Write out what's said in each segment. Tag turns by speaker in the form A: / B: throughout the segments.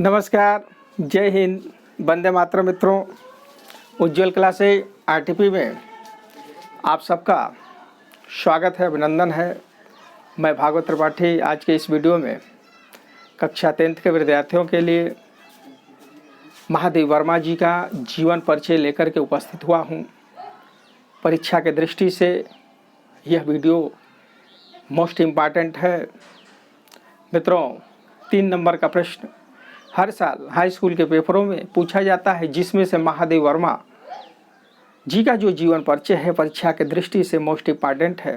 A: नमस्कार, जय हिंद, वंदे मातरम मित्रों। उज्ज्वल क्लासेज आरटीपी में आप सबका स्वागत है, अभिनंदन है। मैं भागवत त्रिपाठी आज के इस वीडियो में कक्षा 10th के विद्यार्थियों के लिए महादेव वर्मा जी का जीवन परिचय लेकर के उपस्थित हुआ हूँ। परीक्षा के दृष्टि से यह वीडियो मोस्ट इम्पॉर्टेंट है। मित्रों, 3 नंबर का प्रश्न हर साल हाई स्कूल के पेपरों में पूछा जाता है, जिसमें से महादेव वर्मा जी का जो जीवन परिचय है परीक्षा के दृष्टि से मोस्ट इम्पॉर्टेंट है,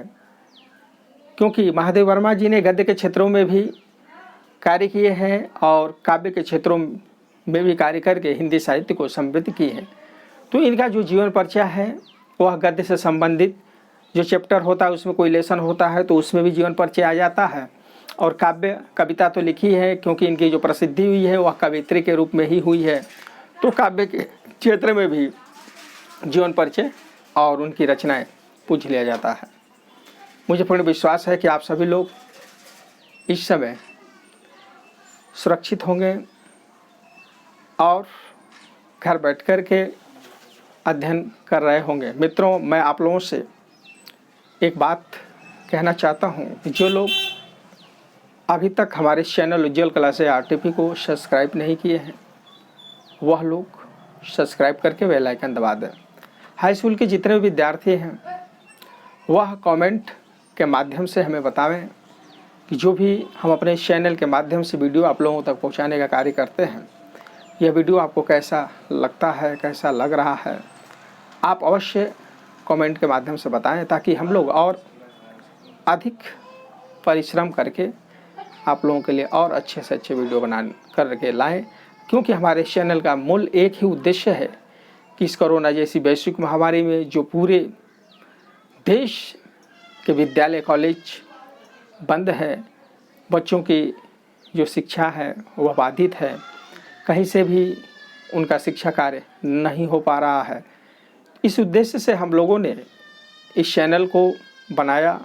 A: क्योंकि महादेव वर्मा जी ने गद्य के क्षेत्रों में भी कार्य किए हैं और काव्य के क्षेत्रों में भी कार्य करके हिंदी साहित्य को समृद्ध की है। तो इनका जो जीवन परिचय है वह गद्य से संबंधित जो चैप्टर होता है उसमें कोई लेसन होता है तो उसमें भी जीवन परिचय आ जाता है। और काव्य कविता तो लिखी है, क्योंकि इनकी जो प्रसिद्धि हुई है वह कवित्री के रूप में ही हुई है। तो काव्य के क्षेत्र में भी जीवन परिचय और उनकी रचनाएं पूछ लिया जाता है। मुझे पूर्ण विश्वास है कि आप सभी लोग इस समय सुरक्षित होंगे और घर बैठ कर के अध्ययन कर रहे होंगे। मित्रों, मैं आप लोगों से एक बात कहना चाहता हूँ कि जो लोग अभी तक हमारे चैनल उज्ज्वल क्लासेज आरटीपी को सब्सक्राइब नहीं किए हैं वह लोग सब्सक्राइब करके बेल आइकन दबा दें। हाई स्कूल के जितने भी विद्यार्थी हैं वह कमेंट के माध्यम से हमें बतावें कि जो भी हम अपने चैनल के माध्यम से वीडियो आप लोगों तक पहुंचाने का कार्य करते हैं, यह वीडियो आपको कैसा लगता है, कैसा लग रहा है, आप अवश्य कमेंट के माध्यम से बताएं, ताकि हम लोग और अधिक परिश्रम करके आप लोगों के लिए और अच्छे से अच्छे वीडियो बना करके लाएं। क्योंकि हमारे चैनल का मूल एक ही उद्देश्य है कि इस कोरोना जैसी वैश्विक महामारी में जो पूरे देश के विद्यालय कॉलेज बंद है, बच्चों की जो शिक्षा है वह बाधित है, कहीं से भी उनका शिक्षा कार्य नहीं हो पा रहा है। इस उद्देश्य से हम लोगों ने इस चैनल को बनाया,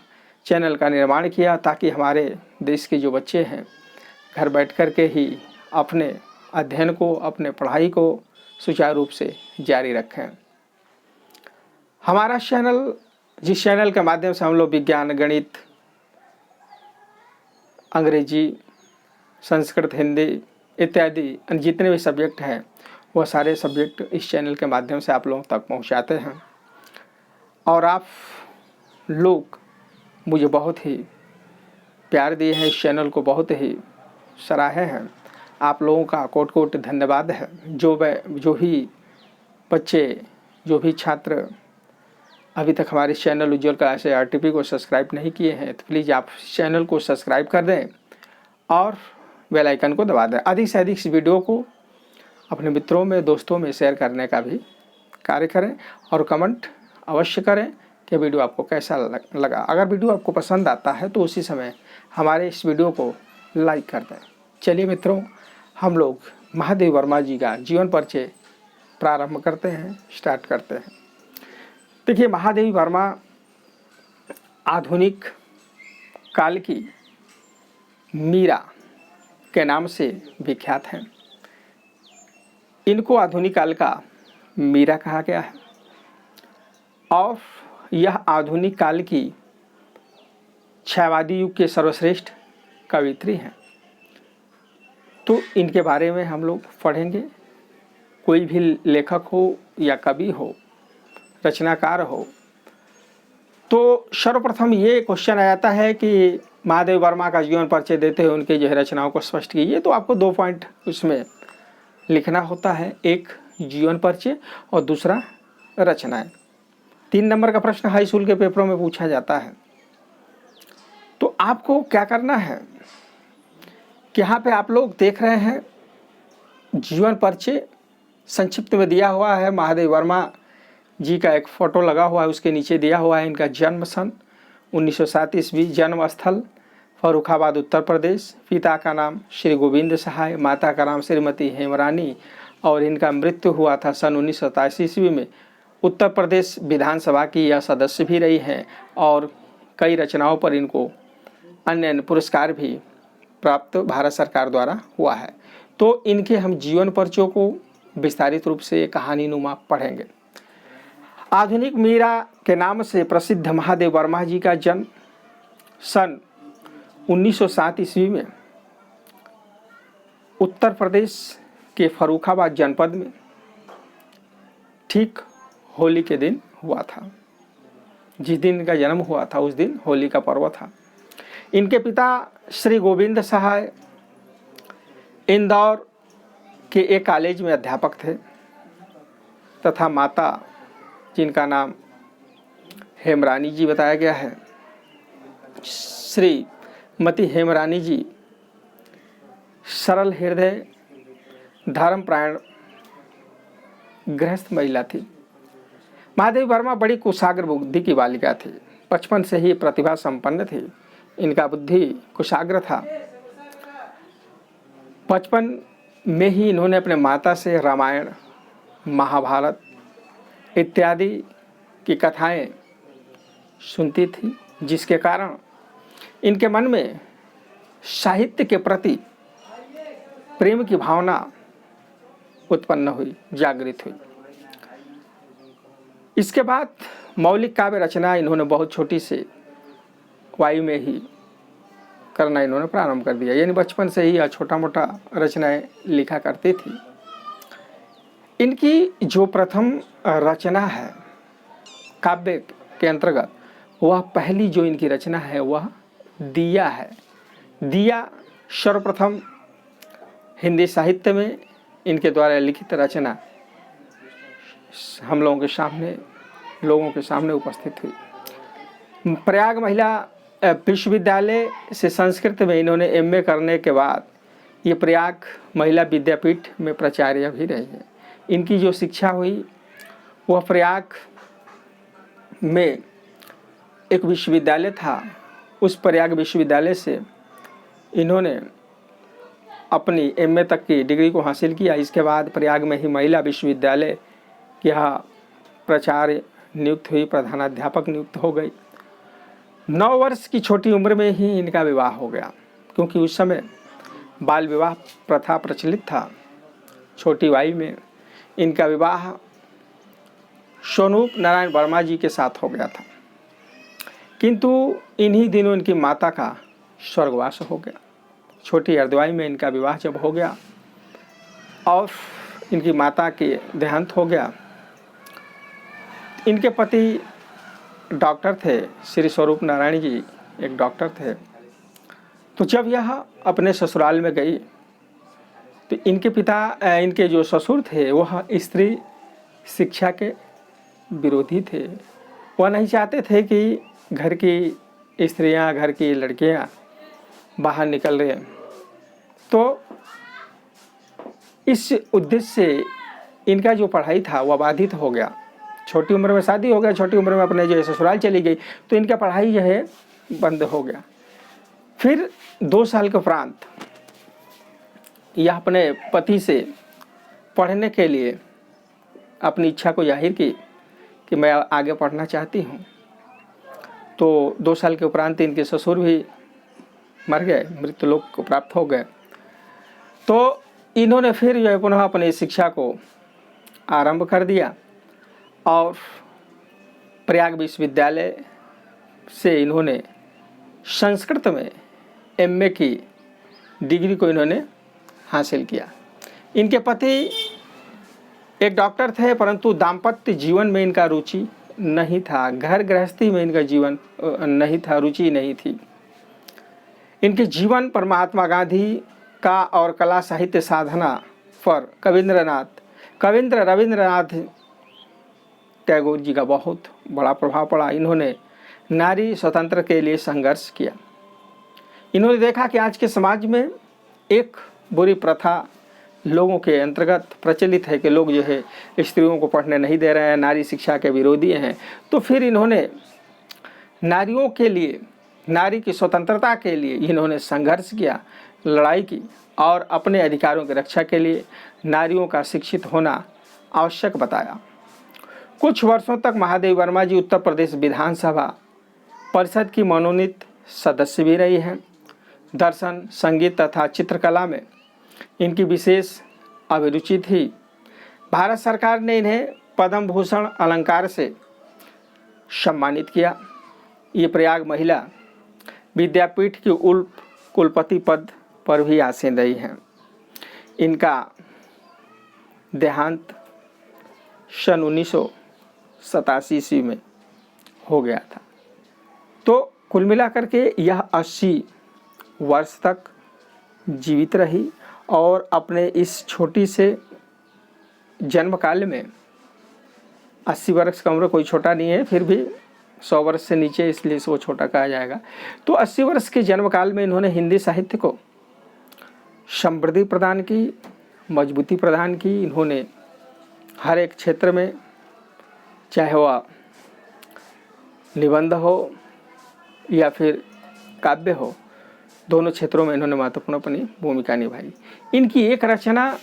A: चैनल का निर्माण किया, ताकि हमारे देश के जो बच्चे हैं घर बैठ कर के ही अपने अध्ययन को, अपने पढ़ाई को सुचारू रूप से जारी रखें। हमारा चैनल, जिस चैनल के माध्यम से हम लोग विज्ञान, गणित, अंग्रेजी, संस्कृत, हिंदी इत्यादि जितने भी सब्जेक्ट हैं वह सारे सब्जेक्ट इस चैनल के माध्यम से आप लोगों तक पहुंचाते हैं। और आप लोग मुझे बहुत ही प्यार दिए हैं, इस चैनल को बहुत ही सराहे हैं। आप लोगों का कोट कोट धन्यवाद है। जो भी बच्चे, जो भी छात्र अभी तक हमारे चैनल उज्ज्वल क्लासेज आरटीपी को सब्सक्राइब नहीं किए हैं तो प्लीज़ आप चैनल को सब्सक्राइब कर दें और बेल आइकन को दबा दें। अधिक से अधिक इस वीडियो को अपने मित्रों में, दोस्तों में शेयर करने का भी कार्य करें और कमेंट अवश्य करें कि वीडियो आपको कैसा लगा। अगर वीडियो आपको पसंद आता है तो उसी समय हमारे इस वीडियो को लाइक कर दें। चलिए मित्रों, हम लोग महादेव वर्मा जी का जीवन परिचय प्रारंभ करते हैं, स्टार्ट करते हैं। देखिए, महादेव वर्मा आधुनिक काल की मीरा के नाम से विख्यात हैं। इनको आधुनिक काल का मीरा कहा गया है और यह आधुनिक काल की छायावादी युग के सर्वश्रेष्ठ कवित्री हैं। तो इनके बारे में हम लोग पढ़ेंगे। कोई भी लेखक हो या कवि हो, रचनाकार हो, तो सर्वप्रथम ये क्वेश्चन आ जाता है कि महादेव वर्मा का जीवन परिचय देते हुए उनके जो है रचनाओं को स्पष्ट कीजिए। तो आपको 2 पॉइंट उसमें लिखना होता है, एक जीवन परिचय और दूसरा रचनाएं। 3 नंबर का प्रश्न हाई स्कूल के पेपरों में पूछा जाता है। तो आपको क्या करना है कि यहाँ पे आप लोग देख रहे हैं जीवन परिचय संक्षिप्त में दिया हुआ है। महादेव वर्मा जी का एक फ़ोटो लगा हुआ है, उसके नीचे दिया हुआ है इनका जन्म सन 1907 ईस्वी, जन्म स्थल फर्रुखाबाद उत्तर प्रदेश, पिता का नाम श्री गोविंद सहाय, माता का नाम श्रीमती हेमरानी और इनका मृत्यु हुआ था सन 1987 ईस्वी में। उत्तर प्रदेश विधानसभा की यह सदस्य भी रही हैं और कई रचनाओं पर इनको अन्य पुरस्कार भी प्राप्त भारत सरकार द्वारा हुआ है। तो इनके हम जीवन परिचयों को विस्तारित रूप से कहानीनुमा पढ़ेंगे। आधुनिक मीरा के नाम से प्रसिद्ध महादेव वर्मा जी का जन्म सन 1907 ईस्वी में उत्तर प्रदेश के फर्रुखाबाद जनपद में ठीक होली के दिन हुआ था। जिस दिन इनका जन्म हुआ था उस दिन होली का पर्व था। इनके पिता श्री गोविंद सहाय इंदौर के एक कॉलेज में अध्यापक थे तथा माता जिनका नाम हेमरानी जी बताया गया है, श्रीमती हेमरानी जी सरल हृदय धर्मपरायण गृहस्थ महिला थी। महादेवी वर्मा बड़ी कुशाग्र बुद्धि की बालिका थी। बचपन से ही प्रतिभा संपन्न थी। इनका बुद्धि कुशाग्र था। बचपन में ही इन्होंने अपने माता से रामायण, महाभारत इत्यादि की कथाएं सुनती थी, जिसके कारण इनके मन में साहित्य के प्रति प्रेम की भावना उत्पन्न हुई, जागृत हुई। इसके बाद मौलिक काव्य रचना इन्होंने बहुत छोटी से वायु में ही करना इन्होंने प्रारंभ कर दिया। यानी बचपन से ही छोटा मोटा रचनाएं लिखा करती थी। इनकी जो प्रथम रचना है काव्य के अंतर्गत, वह पहली जो इनकी रचना है वह दिया है। दिया सर्वप्रथम हिंदी साहित्य में इनके द्वारा लिखित रचना हम लोगों के सामने उपस्थित हुई। प्रयाग महिला विश्वविद्यालय से संस्कृत में इन्होंने एमए करने के बाद ये प्रयाग महिला विद्यापीठ में प्राचार्य भी रही है। इनकी जो शिक्षा हुई वह प्रयाग में एक विश्वविद्यालय था, उस प्रयाग विश्वविद्यालय से इन्होंने अपनी एमए तक की डिग्री को हासिल किया। इसके बाद प्रयाग में ही महिला विश्वविद्यालय की यहाँ प्राचार्य नियुक्त हुई, प्रधानाध्यापक नियुक्त हो गई। 9 वर्ष की छोटी उम्र में ही इनका विवाह हो गया, क्योंकि उस समय बाल विवाह प्रथा प्रचलित था। छोटी वायु में इनका विवाह स्वरूप नारायण वर्मा जी के साथ हो गया था, किंतु इन्हीं दिनों इनकी माता का स्वर्गवास हो गया। छोटी अर्धवायु में इनका विवाह जब हो गया और इनकी माता के देहांत हो गया, इनके पति डॉक्टर थे, श्री स्वरूप नारायण जी एक डॉक्टर थे। तो जब यह अपने ससुराल में गई तो इनके जो ससुर थे वह स्त्री शिक्षा के विरोधी थे। वह नहीं चाहते थे कि घर की स्त्रियां, घर की लड़कियां बाहर निकल रहे। तो इस उद्देश्य से इनका जो पढ़ाई था वह बाधित हो गया। छोटी उम्र में शादी हो गया, छोटी उम्र में अपने जो ससुराल चली गई, तो इनका पढ़ाई जो है बंद हो गया। फिर 2 साल के उपरांत यह अपने पति से पढ़ने के लिए अपनी इच्छा को जाहिर की कि मैं आगे पढ़ना चाहती हूँ। तो 2 साल के उपरांत इनके ससुर भी मर गए, मृत्युलोक को प्राप्त हो गए। तो इन्होंने फिर जो है पुनः अपनी शिक्षा को आरंभ कर दिया और प्रयाग विश्वविद्यालय से इन्होंने संस्कृत में एमए की डिग्री को इन्होंने हासिल किया। इनके पति एक डॉक्टर थे, परंतु दाम्पत्य जीवन में इनका रुचि नहीं था, घर गृहस्थी में इनका जीवन नहीं था, रुचि नहीं थी। इनके जीवन पर महात्मा गांधी का और कला साहित्य साधना पर कविंद्र रविंद्रनाथ टैगोर जी का बहुत बड़ा प्रभाव पड़ा। इन्होंने नारी स्वतंत्र के लिए संघर्ष किया। इन्होंने देखा कि आज के समाज में एक बुरी प्रथा लोगों के अंतर्गत प्रचलित है कि लोग जो है स्त्रियों को पढ़ने नहीं दे रहे हैं, नारी शिक्षा के विरोधी हैं। तो फिर इन्होंने नारियों के लिए, नारी की स्वतंत्रता के लिए इन्होंने संघर्ष किया, लड़ाई की और अपने अधिकारों की रक्षा के लिए नारियों का शिक्षित होना आवश्यक बताया। कुछ वर्षों तक महादेवी वर्मा जी उत्तर प्रदेश विधानसभा परिषद की मनोनीत सदस्य भी रही हैं। दर्शन, संगीत तथा चित्रकला में इनकी विशेष अभिरुचि थी। भारत सरकार ने इन्हें पद्म भूषण अलंकार से सम्मानित किया। ये प्रयाग महिला विद्यापीठ की कुलपति पद पर भी आसीन रही हैं। इनका देहांत सन 1987 ईस्वी में हो गया था। तो कुल मिलाकर के यह 80 वर्ष तक जीवित रही और अपने इस छोटी से जन्म काल में 80 वर्ष का उम्र कोई छोटा नहीं है, फिर भी 100 वर्ष से नीचे इसलिए इसको छोटा कहा जाएगा। तो 80 वर्ष के जन्म काल में इन्होंने हिंदी साहित्य को समृद्धि प्रदान की, मजबूती प्रदान की। इन्होंने हर एक क्षेत्र में, चाहे वह निबंध हो या फिर काव्य हो, दोनों क्षेत्रों में इन्होंने महत्वपूर्ण अपनी भूमिका निभाई। इनकी एक रचना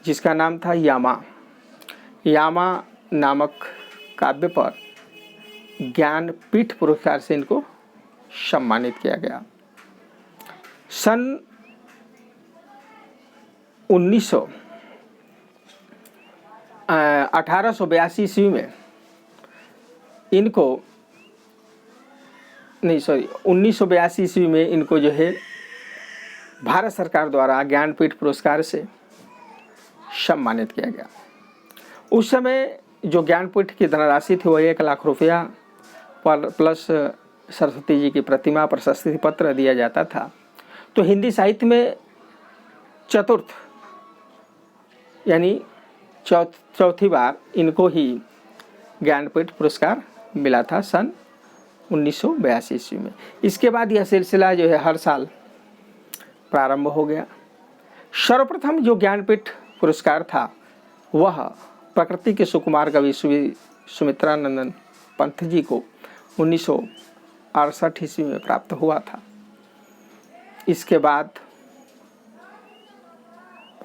A: जिसका नाम था यामा नामक काव्य पर ज्ञानपीठ पुरस्कार से इनको सम्मानित किया गया। सन 1882 ईस्वी में इनको 1982 ईस्वी में इनको जो है भारत सरकार द्वारा ज्ञानपीठ पुरस्कार से सम्मानित किया गया। उस समय जो ज्ञानपीठ की धनराशि थी वह 1 लाख रुपया प्लस सरस्वती जी की प्रतिमा, प्रशस्ति पत्र दिया जाता था। तो हिंदी साहित्य में चतुर्थ यानी चौथी बार इनको ही ज्ञानपीठ पुरस्कार मिला था सन 1982 ईस्वी में। इसके बाद यह सिलसिला जो है हर साल प्रारंभ हो गया। सर्वप्रथम जो ज्ञानपीठ पुरस्कार था वह प्रकृति के सुकुमार कवि सुमित्रानंदन पंत जी को 1968 ईस्वी में प्राप्त हुआ था। इसके बाद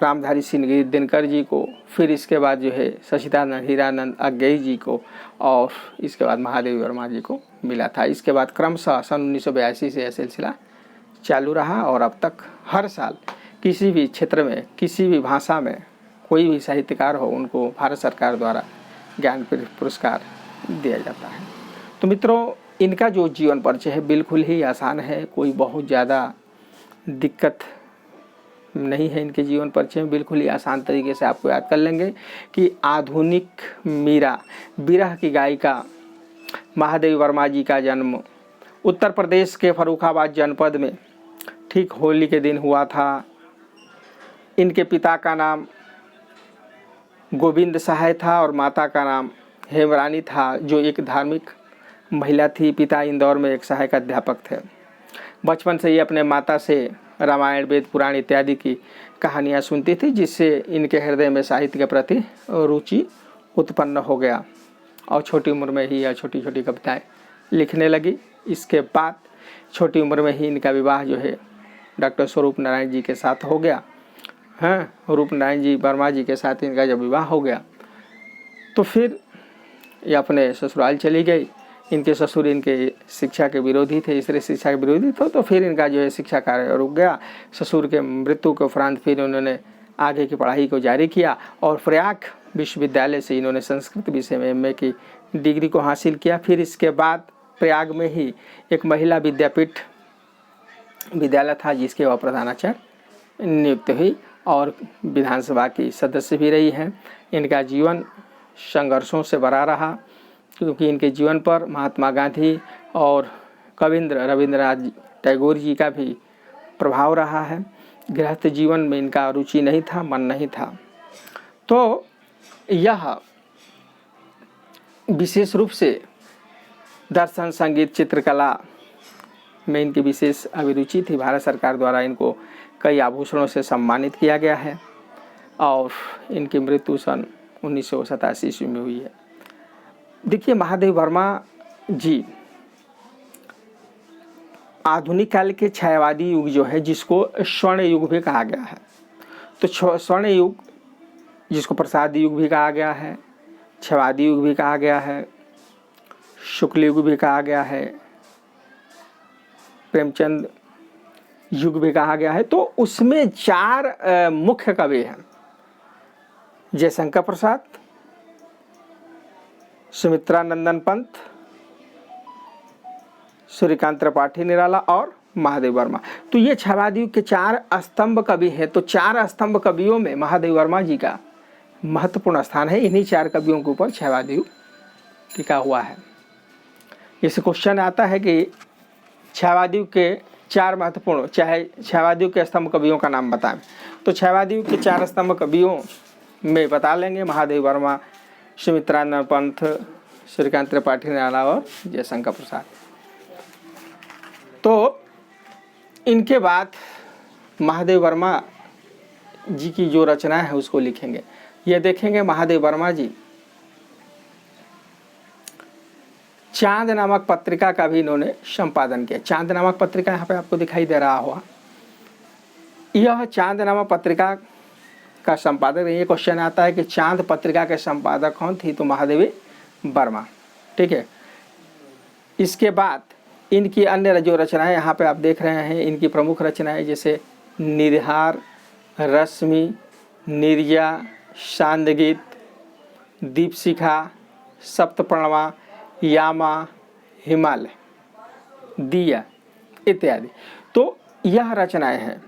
A: रामधारी सिंह दिनकर जी को, फिर इसके बाद जो है शशिदानंद हीरानंद अज्ञेय जी को, और इसके बाद महादेवी वर्मा जी को मिला था। इसके बाद क्रमशः सन 1982 से यह सिलसिला चालू रहा और अब तक हर साल किसी भी क्षेत्र में, किसी भी भाषा में कोई भी साहित्यकार हो, उनको भारत सरकार द्वारा ज्ञानपीठ पुरस्कार दिया जाता है। तो मित्रों, इनका जो जीवन परिचय है बिल्कुल ही आसान है, कोई बहुत ज़्यादा दिक्कत नहीं है इनके जीवन परिचय में। बिल्कुल ही आसान तरीके से आपको याद कर लेंगे कि आधुनिक मीरा विरह की गायिका महादेवी वर्मा जी का जन्म उत्तर प्रदेश के फर्रुखाबाद जनपद में ठीक होली के दिन हुआ था। इनके पिता का नाम गोविंद सहाय था और माता का नाम हेमरानी था, जो एक धार्मिक महिला थी। पिता इंदौर में एक सहायक अध्यापक थे। बचपन से ही अपने माता से रामायण, वेद, पुराण इत्यादि की कहानियाँ सुनती थी, जिससे इनके हृदय में साहित्य के प्रति रुचि उत्पन्न हो गया और छोटी उम्र में ही यह छोटी छोटी कविताएं लिखने लगी। इसके बाद छोटी उम्र में ही इनका विवाह जो है डॉक्टर स्वरूप नारायण जी के साथ हो गया। रूप नारायण जी वर्मा जी के साथ इनका जब विवाह हो गया तो फिर ये अपने ससुराल चली गई। इनके ससुर इनके शिक्षा के विरोधी थे, इसलिए शिक्षा के विरोधी थे, तो फिर इनका जो है शिक्षा कार्य रुक गया। ससुर के मृत्यु के उपरांत फिर उन्होंने आगे की पढ़ाई को जारी किया और प्रयाग विश्वविद्यालय से इन्होंने संस्कृत विषय में एमए की डिग्री को हासिल किया। फिर इसके बाद प्रयाग में ही एक महिला विद्यापीठ विद्यालय था जिसके वह प्रधानाचार्य नियुक्त हुई और विधानसभा की सदस्य भी रही हैं। इनका जीवन संघर्षों से भरा रहा, क्योंकि इनके जीवन पर महात्मा गांधी और कविंद्र रविंद्रनाथ टैगोर जी का भी प्रभाव रहा है। गृहस्थ जीवन में इनका रुचि नहीं था, मन नहीं था। तो यह विशेष रूप से दर्शन, संगीत, चित्रकला में इनकी विशेष अभिरुचि थी। भारत सरकार द्वारा इनको कई आभूषणों से सम्मानित किया गया है और इनकी मृत्यु सन 1987 ईस्वी में हुई है। देखिए, महादेवी वर्मा जी आधुनिक काल के छायावादी युग जो है, जिसको स्वर्ण युग भी कहा गया है, तो स्वर्ण युग जिसको प्रसाद युग भी कहा गया है, छायावादी युग भी कहा गया है, शुक्ल युग भी कहा गया है, प्रेमचंद युग भी कहा गया है। तो उसमें 4 मुख्य कवि हैं, जयशंकर प्रसाद, सुमित्रा नंदन पंत, सूर्यकांत त्रिपाठी निराला और महादेव वर्मा। तो ये छायावाद युग के 4 स्तंभ कवि हैं। तो 4 स्तंभ कवियों में महादेव वर्मा जी का महत्वपूर्ण स्थान है। इन्हीं 4 कवियों के ऊपर छायावाद युग टिका हुआ है। इस क्वेश्चन आता है कि छायावाद युग के 4 महत्वपूर्ण छायावाद युग के स्तंभ कवियों का नाम बताएं। तो छायावाद युग के 4 स्तंभ कवियों में बता लेंगे महादेव वर्मा, सुमित्रा नंदन पंत, सूर्यकांत त्रिपाठी निराला और जयशंकर प्रसाद। तो इनके बाद महादेव वर्मा जी की जो रचनाएं है उसको लिखेंगे। ये देखेंगे महादेव वर्मा जी चांद नामक पत्रिका का भी इन्होंने संपादन किया। चांद नामक पत्रिका यहाँ पे आपको दिखाई दे रहा होगा। यह चांद नामक पत्रिका का संपादक, ये क्वेश्चन आता है कि चांद पत्रिका के संपादक कौन थी, तो महादेवी वर्मा। ठीक है। इसके बाद इनकी अन्य जो रचनाएं यहाँ पे आप देख रहे हैं, इनकी प्रमुख रचनाएं जैसे निर्हार, रश्मि, निर्या, शांदगीत, दीपशिखा, सप्तप्रणवा, यामा, हिमालय, दिया इत्यादि। तो यह रचनाएं हैं।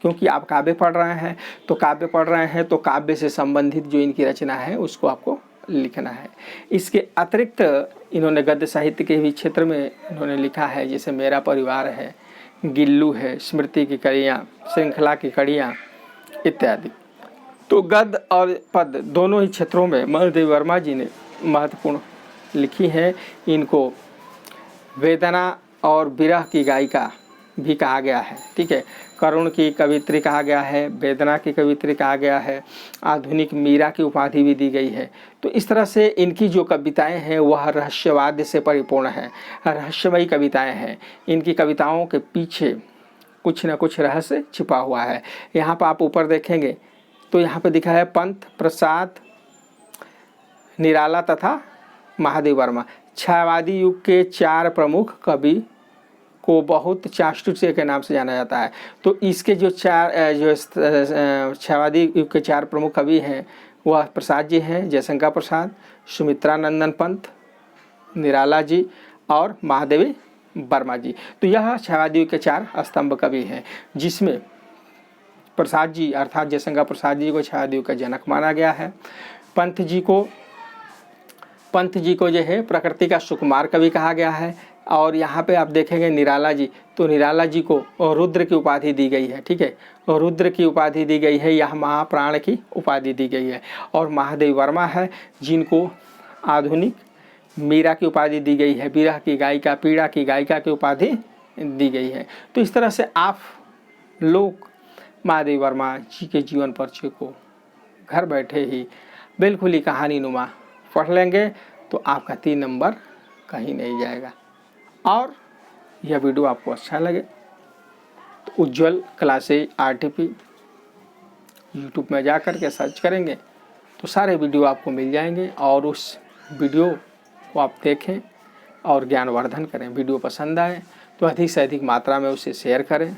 A: क्योंकि आप काव्य पढ़ रहे हैं तो काव्य से संबंधित जो इनकी रचना है उसको आपको लिखना है। इसके अतिरिक्त इन्होंने गद्य साहित्य के भी क्षेत्र में इन्होंने लिखा है, जैसे मेरा परिवार है, गिल्लू है, स्मृति की कड़ियाँ, श्रृंखला की कड़ियाँ इत्यादि। तो गद्य और पद दोनों ही क्षेत्रों में महादेव वर्मा जी ने महत्वपूर्ण लिखी है। इनको वेदना और विरह की गायिका भी कहा गया है। ठीक है। करुण की कवित्री कहा गया है, वेदना की कवित्री कहा गया है, आधुनिक मीरा की उपाधि भी दी गई है। तो इस तरह से इनकी जो कविताएं हैं वह रहस्यवाद से परिपूर्ण है, रहस्यमयी कविताएं हैं। इनकी कविताओं के पीछे कुछ न कुछ रहस्य छिपा हुआ है। यहाँ पर आप ऊपर देखेंगे तो यहाँ पे दिखा है पंत, प्रसाद, निराला तथा महादेव वर्मा। छायावादी युग के 4 प्रमुख कवि को बहुत चाष्टुष्य के नाम से जाना जाता है। तो इसके जो छायावादी युग के 4 प्रमुख कवि हैं वह प्रसाद जी हैं, जयशंकर प्रसाद, सुमित्रा नंदन पंत, निराला जी और महादेवी वर्मा जी। तो यह छायावादी युग के 4 स्तंभ कवि हैं, जिसमें प्रसाद जी अर्थात जयशंकर प्रसाद जी को छायावादी युग का जनक माना गया है। पंत जी को जो है प्रकृति का सुकुमार कवि कहा गया है। और यहाँ पे आप देखेंगे निराला जी, तो निराला जी को रुद्र की उपाधि दी गई है। ठीक है। और रुद्र की उपाधि दी गई है, यह महाप्राण की उपाधि दी गई है। और महादेव वर्मा है जिनको आधुनिक मीरा की उपाधि दी गई है, विरह की गायिका, पीड़ा की गायिका की उपाधि दी गई है। तो इस तरह से आप लोग महादेव वर्मा जी के जीवन परिचय को घर बैठे ही बिल्कुल ही कहानी नुमा पढ़ लेंगे तो आपका 3 नंबर कहीं नहीं जाएगा। और यह वीडियो आपको अच्छा लगे तो उज्ज्वल क्लासेज RTP यूट्यूब में जा कर के सर्च करेंगे तो सारे वीडियो आपको मिल जाएंगे और उस वीडियो को आप देखें और ज्ञानवर्धन करें। वीडियो पसंद आए तो अधिक से अधिक मात्रा में उसे शेयर करें,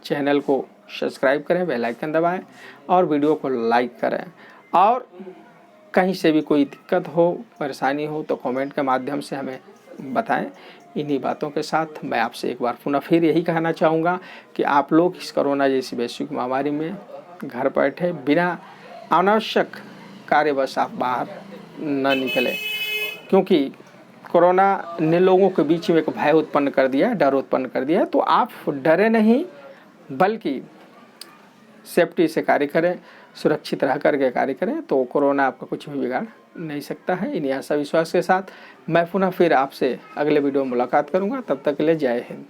A: चैनल को सब्सक्राइब करें, बेल आइकन दबाएं और वीडियो को लाइक करें। और कहीं से भी कोई दिक्कत हो, परेशानी हो तो कमेंट के माध्यम से हमें बताएं। इन्हीं बातों के साथ मैं आपसे एक बार पुनः फिर यही कहना चाहूँगा कि आप लोग इस कोरोना जैसी वैश्विक महामारी में घर बैठे बिना अनावश्यक कार्यवश आप बाहर न निकलें, क्योंकि कोरोना ने लोगों के बीच में एक भय उत्पन्न कर दिया है, डर उत्पन्न कर दिया है। तो आप डरे नहीं बल्कि सेफ्टी से कार्य करें, सुरक्षित रह करके कार्य करें तो कोरोना आपका कुछ भी बिगाड़ नहीं सकता है। इन्हीं आशा विश्वास के साथ मैं पुनः फिर आपसे अगले वीडियो में मुलाकात करूंगा। तब तक के लिए जय हिंद।